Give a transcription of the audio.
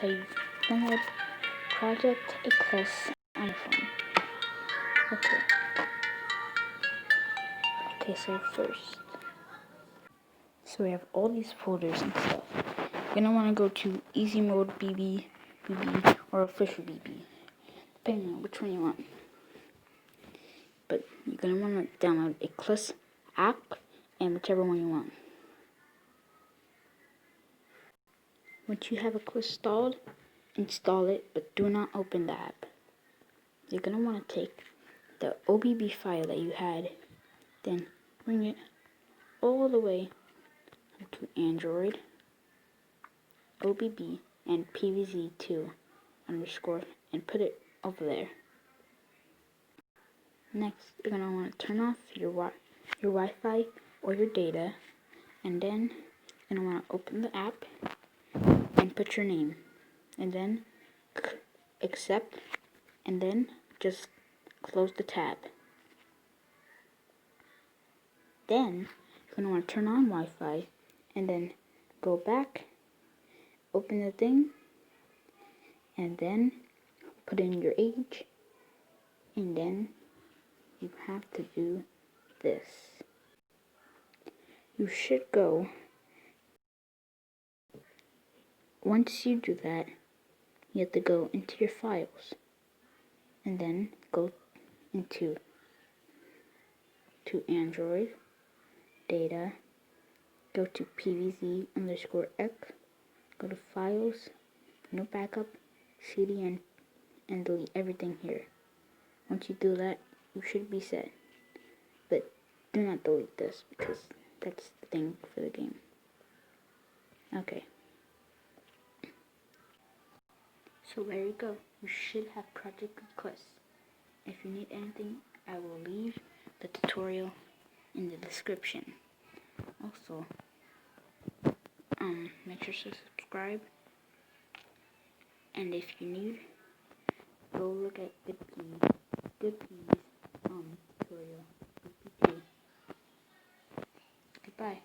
Okay, download Project Eclise on your phone. Okay, so we have all these folders and stuff. You're gonna wanna go to Easy Mode BB, or Official BB, depending on which one you want. But you're gonna wanna download Eclise app and whichever one you want. Once you have Eclise install it, but do not open the app. You're gonna wanna take the OBB file that you had, then bring it all the way to Android, OBB, and PVZ2 underscore, and put it over there. Next, you're gonna want to turn off your Wi-Fi or your data, and then you're gonna want to open the app and put your name, and then accept, and then just close the tab. Then you're gonna want to turn on Wi-Fi, and then go back, open the thing, and then put in your age, and then you have to do this. You should go. Once you do that, you have to go into your files, and then go into Android, data, go to PVZ underscore X, go to files, no backup, CD, and delete everything here. Once you do that, you should be set. But do not delete this, because that's the thing for the game. Okay. So there you go. You should have Project Eclise. If you need anything, I will leave the tutorial in the description. Also, make sure to subscribe. And if you need, go look at Good Peas tutorial. Goodbye.